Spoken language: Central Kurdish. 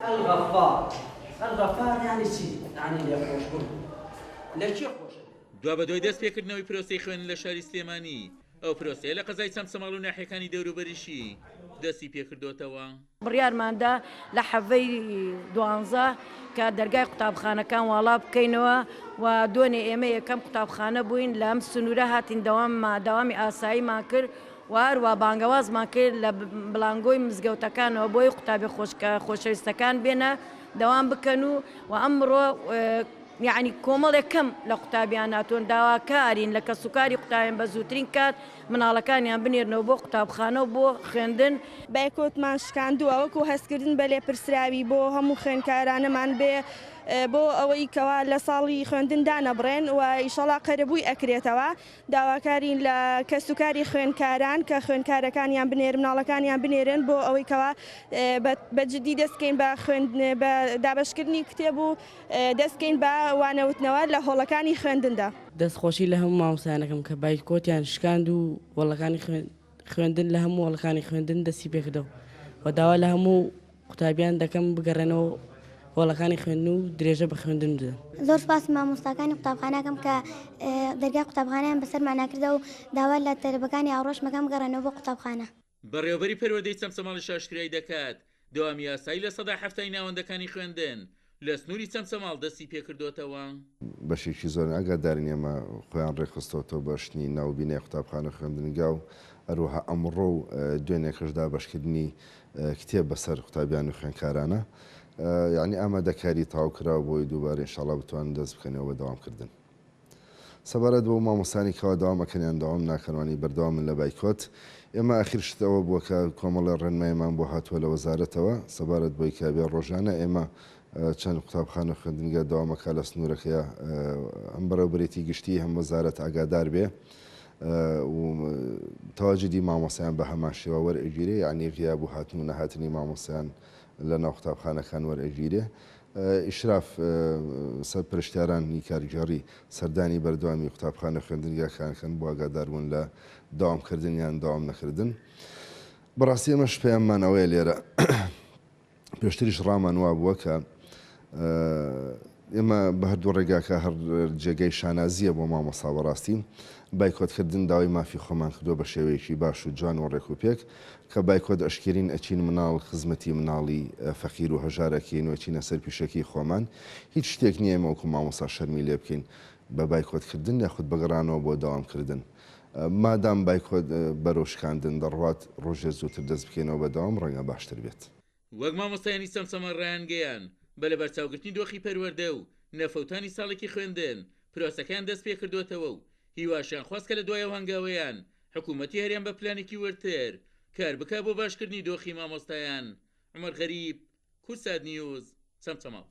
الغەفار یانی چی؟ یانی لێخۆشبوون لە چی خۆشە؟ دوا بە دوای دەست پێکردنەوەی پرۆسەی خوێن لە شاری سلێمانی ئەو پرۆسەیە لە قەزای چەمچەماڵ و ناحیەکانی دەوروبەریشی دەستی پێکردوتەوە. بڕیارماندا لە حەڤەی 12 کە دەرگای قوتابخانەکان واڵا بکەینەوە و دوێنێ ئێمە یەکەم قوتابخانە بووین لە ئەم سنوورە هاتین داوامی ئاساییمان کرد و هەروە بانگەوازمان کرد لە بڵانگۆی مزگەوتەکانەوە بۆی قوتابی خۆشەویستەکان بێنە دەوام بکەن و ئەمڕۆ یعنی کۆمەڵێک کەم لە قوتابیان هاتوون داواکارین لە کەسوکاری قوتابیان بە زووترین کات مناڵەکانیان بنێرنەوە بۆ قوتابخانە و بۆ خوێندن. بایکۆتمان شکاندووە وەکو هەستکردن بە لێپرسراوی بۆ هەموو خوێندکارانەمان بێ بۆ ئەوەی کەوا لە ساڵی خوێندندا نەبڕێن و ئیشەڵا قەرەبووی ئەکرێتەوە. داواکارین لە کەسوکاری خوێندکاران کە خوێندکارەکانیان بنێر مناڵەکانیان بنێرن بۆ ئەوەی کەوا بەجددی دەستکەین بە دابەشکردنی کتێب و دەستکەین بە وانەوتنەوە لە هۆڵەکانی خوێندندا. دەستخۆشی لە هەموو مامۆستایانەکەم کە بایکۆتیان شکاند و وەڵەکانی خوێندن لە هەموو وەڵەکانی خوێندن دەستی پێکردەوە و داوا لە هەموو قوتابیان دەکەم بگەڕێنەوە وەڵەکانی خوێندن و درێژە بە خوێندن بدەن. زۆر سپاس مامۆستاکانی قوتابخانەکەم کە دەرگای قوتابخانەیان بەسەرمان ناکردە و داوا لە تەلەبەکانی ئاڕۆژمەکەم بگەڕێنەوە بۆ قوتابخانە. بەڕێوەبەری پەروەردەی چەمچەماڵی شاشکرایی دەکات دەوامی یاسایی لە سەدا هەفتەی ناوەندەکانی خوێندن لە سنووری چەمچەماڵ دەستی پێکردوتەوە. بەشێکی زۆر ئەگادارین ئێمە خۆیان ڕێکخستەوە بەشنی ناوبینەی قوتابخانە خوێندنگا و هەروەها ئەمڕۆ و دوێنێکشدا بەشکردنی کتێب بەسەر قوتابیان و خوێندکارانە یعنی ئامادەکاری تاوکراوە بۆی دووبارە ئینشاڵڵا بتوانن دەست بکەنەوە بە دەوامکردن. سەبارەت بۆ مامۆستانی کەوا داوامەکەنیان داوام ناکەنوانی بەردەوامن لە بایکۆت ئێمە ئاخیر شتەوە بووە کە کۆمەڵە ڕێنمایمان بۆ هاتووە لە وەزارەتەوە سەبارەت بۆی کە بێ ڕۆژانە ئێمە چەند قوتابخانە خوێندنگە داوامەکە لە سنوورەکەیە ئەم بەڕێوەبەرێتی گشتی هەم وەزارەت ئاگادار بێ تەواجدی مامۆسایان بە هەمان شێوە وەرئەگیرێ یعنی غیاب و هاتن و نەهاتنی مامۆسایان لە ناو قوتابخانەکان وەرئەگیرێ ئیشراف سەر پرشتیارانی کارگەڕی سەردانی بەردەوامی قوتابخانە خوێندنگەکانکەن بۆ ئاگاداربوون لە داوامکردنیان داوام نەکردن. بەڕاستی ئێمەش پێیانمان ئەوەیە لێرە پێشتریش ڕامان وا بووە کە ئێمە بە هەردوو ڕێگاکە هەر جێگەی شانازیە بۆ مامۆستا بەڕاستی بایکۆتکردن داوای مافی خۆمان کردووە بە شێوەیەکی باش و جوان و ڕێک و پێک کە بایکۆت ئەشکرین ئەچین مناڵ خزمەتی مناڵی فەقیر و هەژارەکەین و ئەچینە سەر پیشەکی خۆمان هیچ شتێک نییە ئێمە وەکو مامۆستا شەرمی لێ بکەین بە بایکۆتکردن یاخود بەگەڕانەوە بۆ داوامکردن. مادام بایکۆت بەرەوشکاندن دەڕوات ڕۆژێ زووتر دەست بکەینەوە بە داوام ڕەنگە باشتر بێت. وەک مامۆستایانی چەمچەماڵ ڕایانگەیان بە لە بەرچاوگرتنی دۆخی پەروەردە و نەفەوتانی ساڵێکی خوێندن پرۆسەکان دەست پێکردوتەوە و هیواشیان خواست کە لە دوایەوە هەنگاوەیان حکوومەتی هەریان بە پلانێکی وەرتر کار بکا بۆ باشکردنی دۆخی مامۆستایان. عومەر غەریب، کورسات نیوز، چەمچەماڵ.